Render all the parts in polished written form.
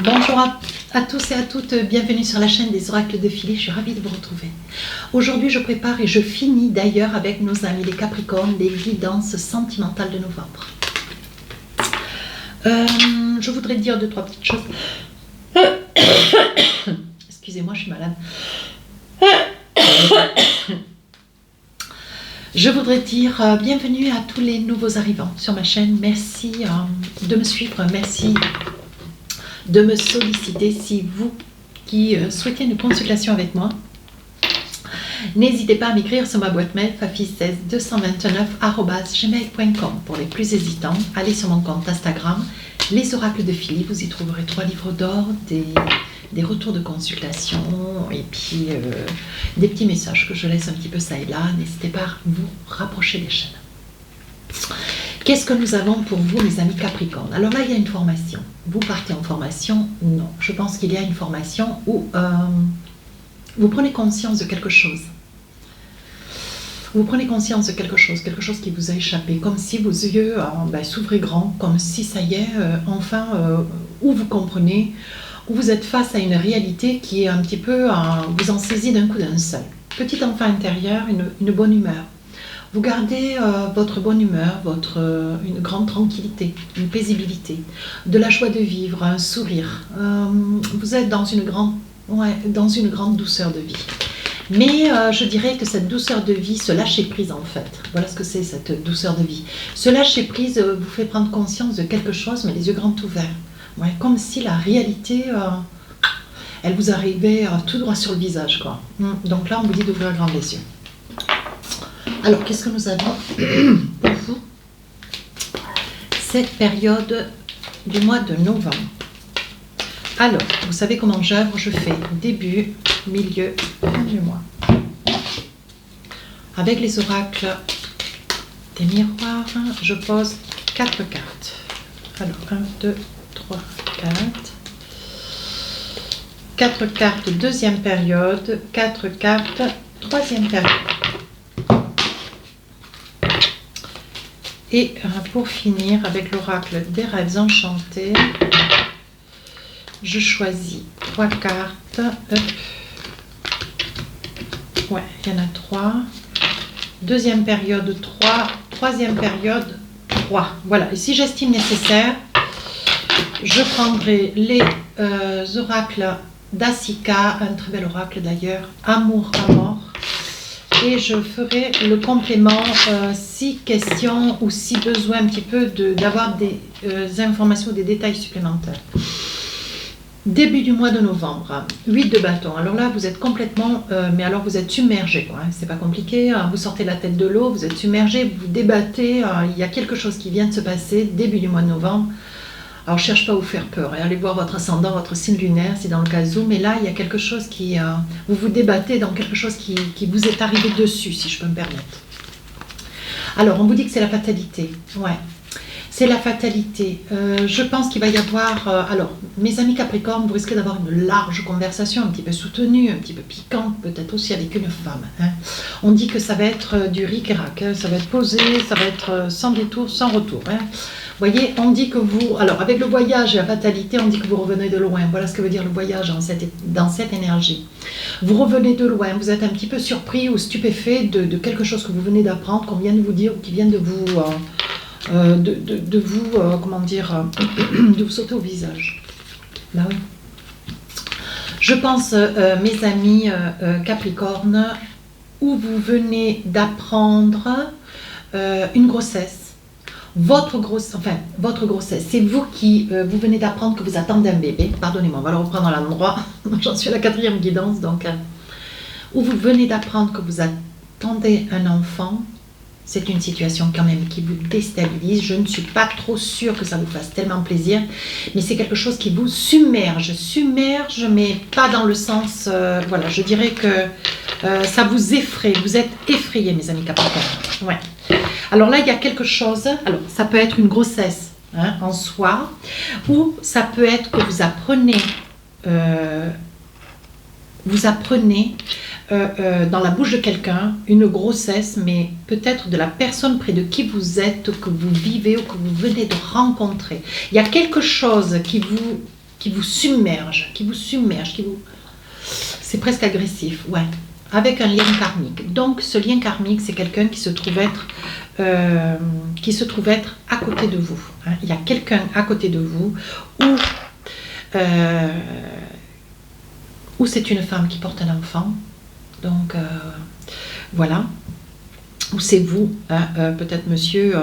Bonjour à tous et à toutes, bienvenue sur la chaîne des oracles de Philly, je suis ravie de vous retrouver. Aujourd'hui je prépare et je finis d'ailleurs avec nos amis les Capricornes, les guidances sentimentales de novembre. Je voudrais dire 2-3 petites choses. Excusez-moi, je suis malade. Je voudrais dire bienvenue à tous les nouveaux arrivants sur ma chaîne. Merci de me suivre, merci de me solliciter. Si vous qui souhaitez une consultation avec moi, n'hésitez pas à m'écrire sur ma boîte mail fafi16229@gmail.com. Pour les plus hésitants, allez sur mon compte Instagram, les oracles de Philly. Vous y trouverez 3 livres d'or, des retours de consultation et puis des petits messages que je laisse un petit peu ça et là. N'hésitez pas à vous rapprocher des chaînes. Qu'est-ce que nous avons pour vous, mes amis Capricornes? Alors là, il y a une formation. Vous partez en formation? Non. Je pense qu'il y a une formation où vous prenez conscience de quelque chose. Vous prenez conscience de quelque chose qui vous a échappé, comme si vos yeux s'ouvraient grand, comme si ça y est, enfin, où vous comprenez, où vous êtes face à une réalité qui est un petit peu, vous en saisit d'un coup d'un seul. Petit enfant intérieur, une bonne humeur. Vous gardez votre bonne humeur, une grande tranquillité, une paisibilité, de la joie de vivre, un sourire. Vous êtes dans une grande douceur de vie. Mais je dirais que cette douceur de vie, ce lâcher prise en fait, voilà ce que c'est cette douceur de vie. Ce lâcher prise vous fait prendre conscience de quelque chose, mais les yeux grands ouverts. Ouais, comme si la réalité, elle vous arrivait tout droit sur le visage, quoi. Donc là, on vous dit d'ouvrir grand les yeux. Alors, qu'est-ce que nous avons pour vous cette période du mois de novembre? Alors, vous savez comment j'œuvre, je fais début, milieu, fin du mois. Avec les oracles des miroirs, je pose 4 cartes. Alors, 1, 2, 3, 4. 4 cartes, deuxième période, 4 cartes, troisième période. Et pour finir, avec l'oracle des rêves enchantés, je choisis 3 cartes. Ouais, il y en a 3. Deuxième période 3. Troisième période 3. Voilà, et si j'estime nécessaire, je prendrai les oracles d'Asika, un très bel oracle d'ailleurs, Amour à mort. Et je ferai le complément si question ou si besoin un petit peu d'avoir des informations, des détails supplémentaires. Début du mois de novembre, 8 de bâton. Alors là, vous êtes complètement, mais alors vous êtes submergé, quoi. C'est pas compliqué. Vous sortez la tête de l'eau, vous êtes submergé, vous débattez. Il y a quelque chose qui vient de se passer début du mois de novembre. Alors, je ne cherche pas à vous faire peur. Allez voir votre ascendant, votre signe lunaire, si dans le cas où. Mais là, il y a quelque chose qui... vous vous débattez dans quelque chose qui vous est arrivé dessus, si je peux me permettre. Alors, on vous dit que c'est la fatalité. Ouais, c'est la fatalité. Je pense qu'il va y avoir... alors, mes amis Capricornes, vous risquez d'avoir une large conversation, un petit peu soutenue, un petit peu piquante, peut-être aussi avec une femme. Hein. On dit que ça va être du ric-rac, hein. Ça va être posé, ça va être sans détour, sans retour. Hein. Vous voyez, on dit que vous... Alors, avec le voyage et la fatalité, on dit que vous revenez de loin. Voilà ce que veut dire le voyage dans cette énergie. Vous revenez de loin, vous êtes un petit peu surpris ou stupéfait de quelque chose que vous venez d'apprendre, qu'on vient de vous dire ou qui vient de vous... comment dire... de vous sauter au visage. Bah oui. Je pense, mes amis Capricorne, où vous venez d'apprendre une grossesse. Votre grossesse, c'est vous qui vous venez d'apprendre que vous attendez un bébé. Pardonnez-moi, on va le reprendre à l'endroit. J'en suis à la 4e guidance, donc où vous venez d'apprendre que vous attendez un enfant. C'est une situation quand même qui vous déstabilise. Je ne suis pas trop sûre que ça vous fasse tellement plaisir, mais c'est quelque chose qui vous submerge, mais pas dans le sens... voilà, je dirais que ça vous effraie. Vous êtes effrayés, mes amis Capricornes. Ouais. Alors là, il y a quelque chose, alors ça peut être une grossesse en soi, ou ça peut être que vous apprenez dans la bouche de quelqu'un une grossesse, mais peut-être de la personne près de qui vous êtes, que vous vivez ou que vous venez de rencontrer. Il y a quelque chose qui vous qui vous submerge, C'est presque agressif, ouais. Avec un lien karmique. Donc, ce lien karmique, c'est quelqu'un qui se trouve être à côté de vous. Hein. Il y a quelqu'un à côté de vous ou c'est une femme qui porte un enfant. Donc, voilà. Ou c'est vous, hein, peut-être monsieur,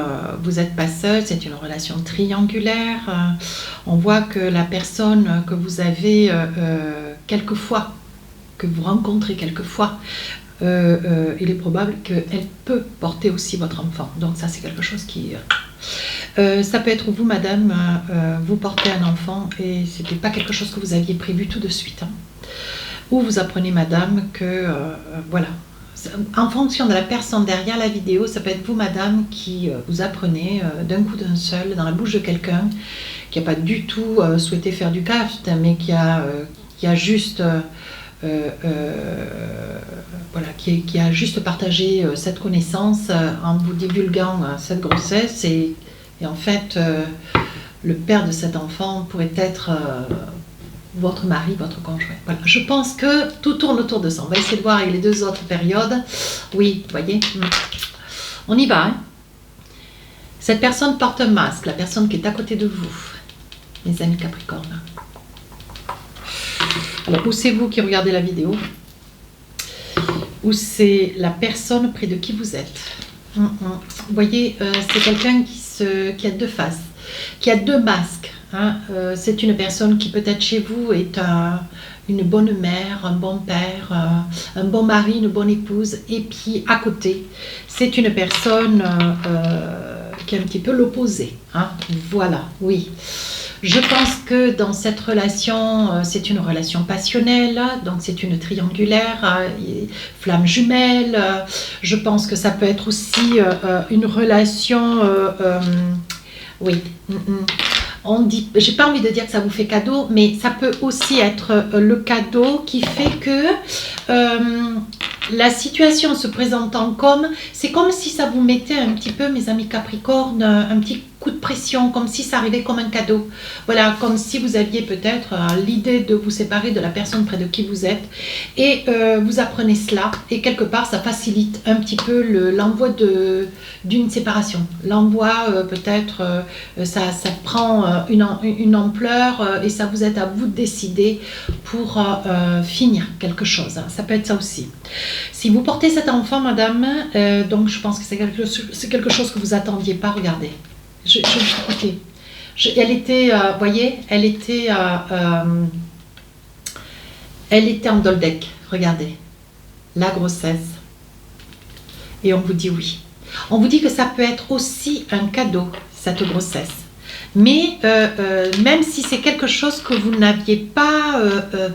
vous n'êtes pas seul, c'est une relation triangulaire. On voit que la personne que vous avez quelquefois, que vous rencontrez quelquefois, il est probable qu'elle peut porter aussi votre enfant. Donc ça c'est quelque chose qui... ça peut être vous madame, vous portez un enfant et ce n'était pas quelque chose que vous aviez prévu tout de suite. Hein. Ou vous apprenez madame que... voilà. En fonction de la personne derrière la vidéo, ça peut être vous madame qui vous apprenez d'un coup d'un seul dans la bouche de quelqu'un qui n'a pas du tout souhaité faire du caste, mais qui a juste... voilà, qui a juste partagé cette connaissance en vous divulguant cette grossesse et en fait le père de cet enfant pourrait être votre mari, votre conjoint. Voilà. Je pense que tout tourne autour de ça. On va essayer de voir avec les deux autres périodes. Oui, vous voyez, on y va. Hein. Cette personne porte un masque, la personne qui est à côté de vous, mes amis Capricorne. Alors, ou c'est vous qui regardez la vidéo, ou c'est la personne près de qui vous êtes. Vous voyez, c'est quelqu'un qui a deux faces, qui a deux masques. Hein. C'est une personne qui peut-être chez vous est une bonne mère, un bon père, un bon mari, une bonne épouse. Et puis à côté, c'est une personne qui est un petit peu l'opposé. Hein. Voilà, oui. Je pense que dans cette relation, c'est une relation passionnelle, donc c'est une triangulaire, flamme jumelle. Je pense que ça peut être aussi une relation, oui. On dit, j'ai pas envie de dire que ça vous fait cadeau, mais ça peut aussi être le cadeau qui fait que la situation se présentant comme, c'est comme si ça vous mettait un petit peu, mes amis Capricorne, un petit coup de pression, comme si ça arrivait comme un cadeau. Voilà, comme si vous aviez peut-être l'idée de vous séparer de la personne près de qui vous êtes et vous apprenez cela et quelque part ça facilite un petit peu l'envoi d'une séparation. L'envoi peut-être ça prend une ampleur et ça vous aide à vous décider pour finir quelque chose. Ça peut être ça aussi. Si vous portez cet enfant, madame, donc je pense que c'est quelque chose que vous attendiez pas. Regardez. Écoutez, elle était, voyez, elle était en Doldek. Regardez, la grossesse. Et on vous dit oui. On vous dit que ça peut être aussi un cadeau, cette grossesse. Mais même si c'est quelque chose que vous n'aviez pas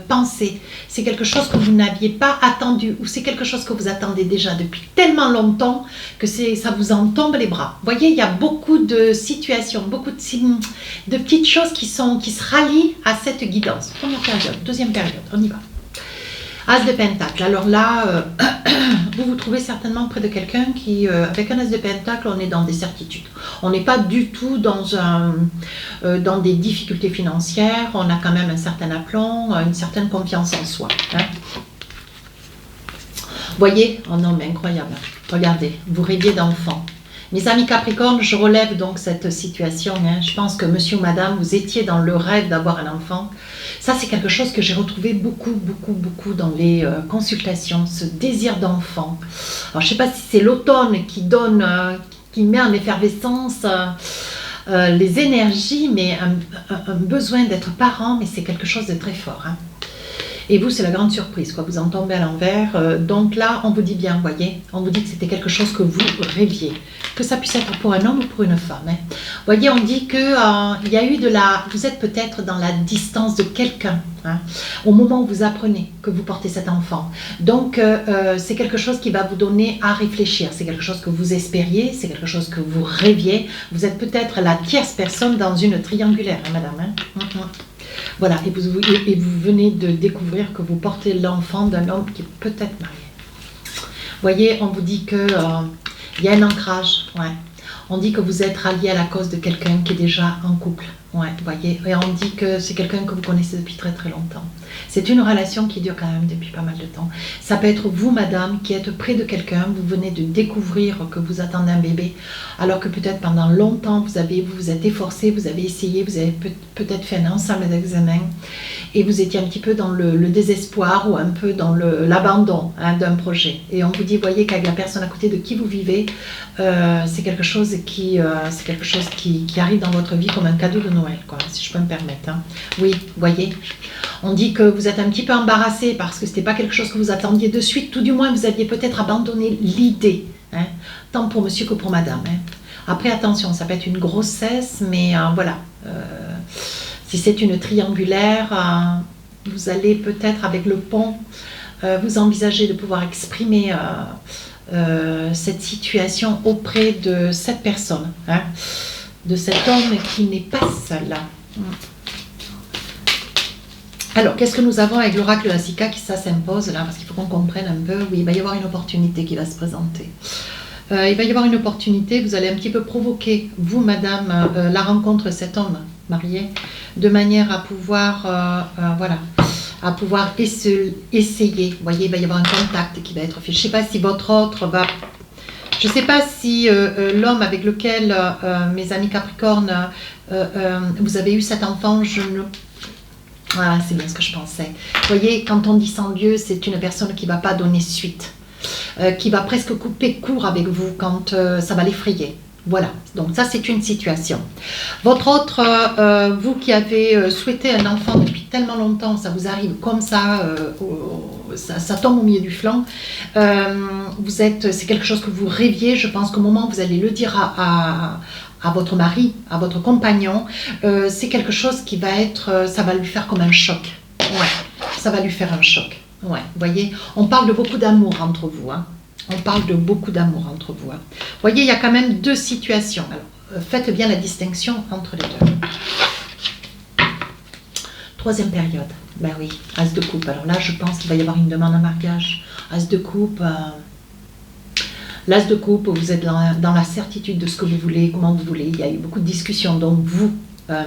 pensé, c'est quelque chose que vous n'aviez pas attendu, ou c'est quelque chose que vous attendez déjà depuis tellement longtemps que ça vous en tombe les bras. Vous voyez, il y a beaucoup de situations, beaucoup de petites choses qui se rallient à cette guidance. Première période, deuxième période, on y va. As de Pentacle. Alors là, vous vous trouvez certainement près de quelqu'un qui, avec un As de Pentacle, on est dans des certitudes. On n'est pas du tout dans des difficultés financières. On a quand même un certain aplomb, une certaine confiance en soi. Hein. Voyez, oh non, mais incroyable. Regardez, vous rêviez d'enfant. Mes amis Capricorne, je relève donc cette situation. Hein. Je pense que monsieur ou madame, vous étiez dans le rêve d'avoir un enfant. Ça, c'est quelque chose que j'ai retrouvé beaucoup dans les consultations, ce désir d'enfant. Alors, je ne sais pas si c'est l'automne qui donne, qui met en effervescence les énergies, mais un besoin d'être parent, mais c'est quelque chose de très fort. Hein. Et vous, c'est la grande surprise, quoi. Vous en tombez à l'envers. Donc là, on vous dit bien, vous voyez, on vous dit que c'était quelque chose que vous rêviez. Que ça puisse être pour un homme ou pour une femme. Hein. Vous voyez, on dit que il y a eu vous êtes peut-être dans la distance de quelqu'un, hein, au moment où vous apprenez que vous portez cet enfant. Donc, c'est quelque chose qui va vous donner à réfléchir. C'est quelque chose que vous espériez, c'est quelque chose que vous rêviez. Vous êtes peut-être la tierce personne dans une triangulaire, hein, madame. Hein. Voilà, et vous venez de découvrir que vous portez l'enfant d'un homme qui est peut-être marié. Vous voyez, on vous dit que il y a un ancrage, ouais. On dit que vous êtes rallié à la cause de quelqu'un qui est déjà en couple. Ouais, vous voyez, et on dit que c'est quelqu'un que vous connaissez depuis très très longtemps. C'est une relation qui dure quand même depuis pas mal de temps. Ça peut être vous, madame, qui êtes près de quelqu'un, vous venez de découvrir que vous attendez un bébé, alors que peut-être pendant longtemps, vous vous êtes efforcé, vous avez essayé, vous avez peut-être fait un ensemble d'examens, et vous étiez un petit peu dans le désespoir ou un peu dans l'abandon d'un projet. Et on vous dit, voyez qu'avec la personne à côté de qui vous vivez, c'est quelque chose qui arrive dans votre vie comme un cadeau de Noël, quoi, si je peux me permettre. Hein. Oui, voyez, on dit que vous êtes un petit peu embarrassé parce que ce n'était pas quelque chose que vous attendiez de suite, tout du moins vous aviez peut-être abandonné l'idée, hein, tant pour monsieur que pour madame. Hein. Après, attention, ça peut être une grossesse, mais voilà, si c'est une triangulaire, vous allez peut-être avec le pont, vous envisager de pouvoir exprimer cette situation auprès de cette personne, hein, de cet homme qui n'est pas seul. Alors, qu'est-ce que nous avons avec l'oracle de la Sika qui ça s'impose là, parce qu'il faut qu'on comprenne un peu. Oui, il va y avoir une opportunité qui va se présenter. Il va y avoir une opportunité, vous allez un petit peu provoquer, vous, madame, la rencontre de cet homme marié, de manière à pouvoir, voilà, à pouvoir essayer. Vous voyez, il va y avoir un contact qui va être fait. Je ne sais pas si votre autre va... Je ne sais pas si l'homme avec lequel, mes amis Capricorne, vous avez eu cet enfant, je ne... Voilà, c'est bien ce que je pensais. Vous voyez, quand on dit sans Dieu, c'est une personne qui ne va pas donner suite, qui va presque couper court avec vous quand ça va l'effrayer. Voilà, donc ça c'est une situation. Votre autre, vous qui avez souhaité un enfant depuis tellement longtemps, ça vous arrive comme ça, ça tombe au milieu du flanc, c'est quelque chose que vous rêviez, je pense qu'au moment où vous allez le dire à votre mari, à votre compagnon, c'est quelque chose qui va être, ça va lui faire comme un choc. Ouais, ça va lui faire un choc. Ouais, vous voyez, on parle de beaucoup d'amour entre vous, hein. On parle de beaucoup d'amour entre vous. Hein. Vous voyez, il y a quand même deux situations. Alors, faites bien la distinction entre les deux. Troisième période. Ben oui, As de coupe. Alors là, je pense qu'il va y avoir une demande en mariage. As de coupe... L'As de coupe, vous êtes dans la certitude de ce que vous voulez, comment vous voulez. Il y a eu beaucoup de discussions. Donc vous,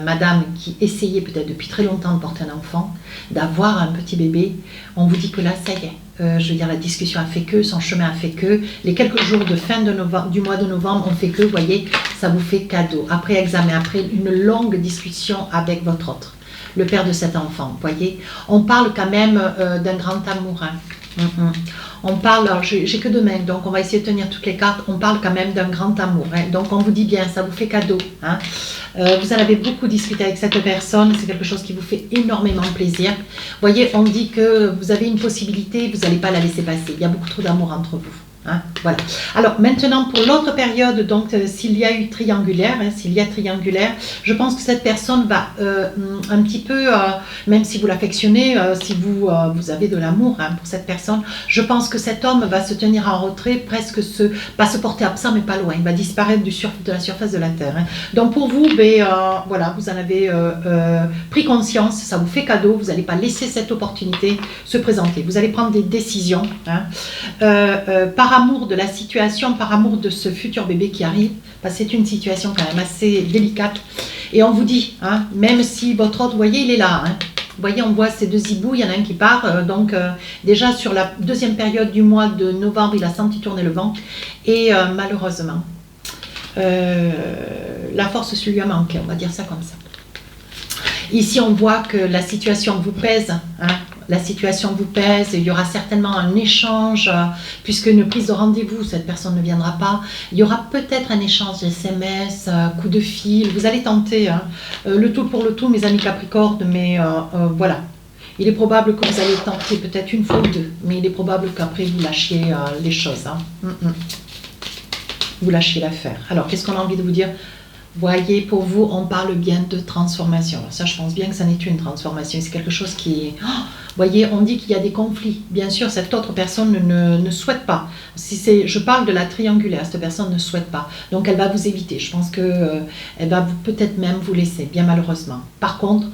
madame, qui essayez peut-être depuis très longtemps de porter un enfant, d'avoir un petit bébé, on vous dit que là, ça y est. Je veux dire, la discussion a fait que, son chemin a fait que, les quelques jours de fin de novembre, du mois de novembre ont fait que, vous voyez, ça vous fait cadeau. Après examen, après une longue discussion avec votre autre, le père de cet enfant, vous voyez. On parle quand même d'un grand amour. Hein. On parle, alors j'ai que 2 mains, donc on va essayer de tenir toutes les cartes, on parle quand même d'un grand amour. Hein. Donc on vous dit bien, ça vous fait cadeau. Hein. Vous en avez beaucoup discuté avec cette personne, c'est quelque chose qui vous fait énormément plaisir. Vous voyez, on dit que vous avez une possibilité, vous n'allez pas la laisser passer. Il y a beaucoup trop d'amour entre vous. Hein, voilà. Alors maintenant pour l'autre période, donc s'il y a eu triangulaire, hein, s'il y a triangulaire, je pense que cette personne va un petit peu, même si vous l'affectionnez, si vous avez de l'amour hein, pour cette personne, je pense que cet homme va se tenir en retrait, presque pas se porter absent mais pas loin, il va disparaître de la surface de la terre. Hein. Donc pour vous, voilà, vous en avez pris conscience, ça vous fait cadeau, vous n'allez pas laisser cette opportunité se présenter, vous allez prendre des décisions hein, par amour de la situation, par amour de ce futur bébé qui arrive, parce que c'est une situation quand même assez délicate. Et on vous dit, hein, même si votre autre, vous voyez, il est là. Hein. Vous voyez, on voit ces 2 hiboux, il y en a un qui part. Donc déjà sur la deuxième période du mois de novembre, il a senti tourner le vent. Et malheureusement, la force lui a manqué, on va dire ça comme ça. Ici, on voit que la situation vous pèse. Hein. La situation vous pèse, il y aura certainement un échange, puisque une prise de rendez-vous, cette personne ne viendra pas. Il y aura peut-être un échange de SMS, coup de fil, vous allez tenter. Hein. Le tout pour le tout, mes amis Capricorne, mais voilà. Il est probable que vous allez tenter peut-être une fois ou 2, mais il est probable qu'après vous lâchiez les choses. Hein. Vous lâchiez l'affaire. Alors, qu'est-ce qu'on a envie de vous dire ? Voyez, pour vous, on parle bien de transformation. Alors ça, je pense bien que ça n'est une transformation. C'est quelque chose qui est... Oh, voyez, on dit qu'il y a des conflits. Bien sûr, cette autre personne ne souhaite pas. Si je parle de la triangulaire, cette personne ne souhaite pas. Donc, elle va vous éviter. Je pense qu'elle va peut-être même vous laisser, bien malheureusement. Par contre,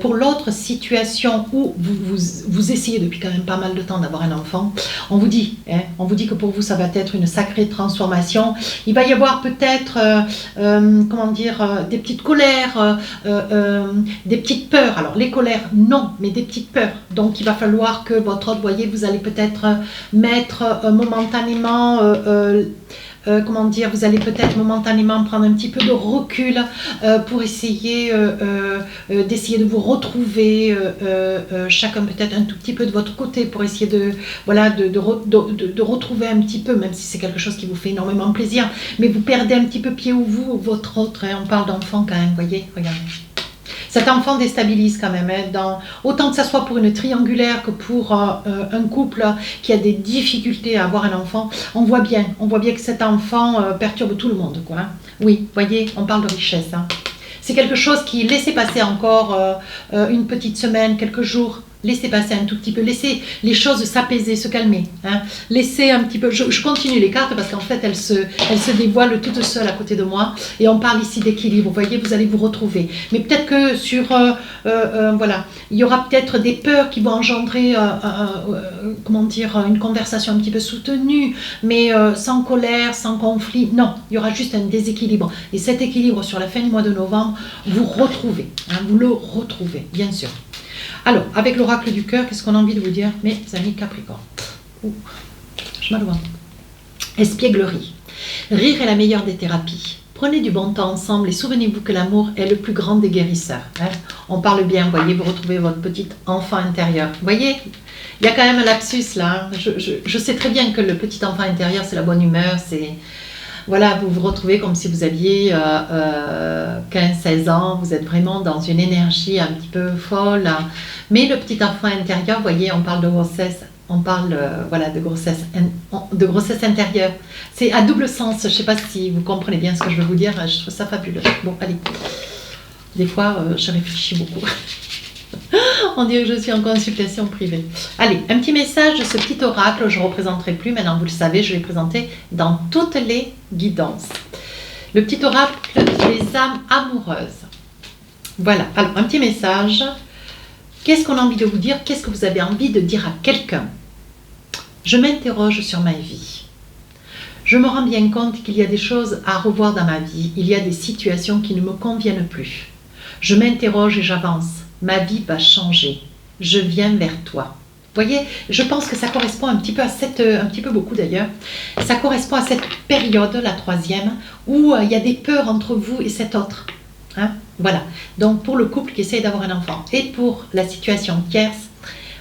pour l'autre situation où vous essayez depuis quand même pas mal de temps d'avoir un enfant, on vous dit que pour vous, ça va être une sacrée transformation. Il va y avoir peut-être... comment dire, des petites colères, des petites peurs. Alors les colères, non, mais des petites peurs. Donc il va falloir que votre autre, voyez, vous allez peut-être mettre momentanément... comment dire, vous allez peut-être momentanément prendre un petit peu de recul pour essayer d'essayer de vous retrouver, chacun peut-être un tout petit peu de votre côté pour essayer de, voilà, de retrouver un petit peu, même si c'est quelque chose qui vous fait énormément plaisir, mais vous perdez un petit peu pied ou vous, votre autre, hein, on parle d'enfant quand même, voyez, regardez. Cet enfant déstabilise quand même, hein, autant que ça soit pour une triangulaire que pour un couple qui a des difficultés à avoir un enfant. On voit bien que cet enfant perturbe tout le monde, quoi, hein. Oui, voyez, on parle de richesse, hein. C'est quelque chose qui, laissez passer encore une petite semaine, quelques jours, laissez passer un tout petit peu, laissez les choses s'apaiser, se calmer, hein. Laissez un petit peu, je continue les cartes parce qu'en fait elles se dévoilent toutes seules à côté de moi et on parle ici d'équilibre, vous voyez, vous allez vous retrouver. Mais peut-être que sur, voilà, il y aura peut-être des peurs qui vont engendrer, comment dire, une conversation un petit peu soutenue, mais sans colère, sans conflit, non, il y aura juste un déséquilibre. Et cet équilibre sur la fin du mois de novembre, vous retrouvez, hein, vous le retrouvez, bien sûr. Alors, avec l'oracle du cœur, qu'est-ce qu'on a envie de vous dire, mes amis Capricorne? Ouh, je m'adore. Espièglerie. Rire est la meilleure des thérapies. Prenez du bon temps ensemble et souvenez-vous que l'amour est le plus grand des guérisseurs, hein. On parle bien, voyez, vous retrouvez votre petit enfant intérieur. Vous voyez, il y a quand même un lapsus là, hein. Je sais très bien que le petit enfant intérieur, c'est la bonne humeur, c'est... Voilà, vous vous retrouvez comme si vous aviez 15-16 ans, vous êtes vraiment dans une énergie un petit peu folle. Mais le petit enfant intérieur, vous voyez, on parle de grossesse, on parle voilà, de grossesse intérieure. C'est à double sens, je ne sais pas si vous comprenez bien ce que je veux vous dire, je trouve ça fabuleux. Bon, allez, des fois, je réfléchis beaucoup. On dirait que je suis en consultation privée. Allez, un petit message de ce petit oracle, je ne représenterai plus, maintenant vous le savez, je vais le présenter dans toutes les guidances. Le petit oracle des âmes amoureuses. Voilà, alors un petit message. Qu'est-ce qu'on a envie de vous dire? Qu'est-ce que vous avez envie de dire à quelqu'un? Je m'interroge sur ma vie. Je me rends bien compte qu'il y a des choses à revoir dans ma vie. Il y a des situations qui ne me conviennent plus. Je m'interroge et j'avance. Ma vie va changer. Je viens vers toi. Vous voyez, je pense que ça correspond un petit peu à cette, un petit peu beaucoup d'ailleurs, ça correspond à cette période, la troisième, où il y a des peurs entre vous et cet autre. Hein, voilà. Donc pour le couple qui essaye d'avoir un enfant et pour la situation tierce,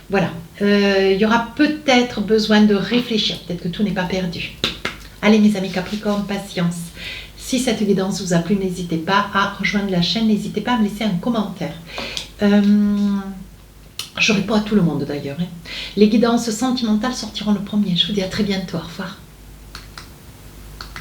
voilà. Il y aura peut-être besoin de réfléchir. Peut-être que tout n'est pas perdu. Allez mes amis Capricorne, patience. Si cette guidance vous a plu, n'hésitez pas à rejoindre la chaîne, n'hésitez pas à me laisser un commentaire. Je réponds à tout le monde d'ailleurs, hein. Les guidances sentimentales sortiront le 1er. Je vous dis à très bientôt. Au revoir.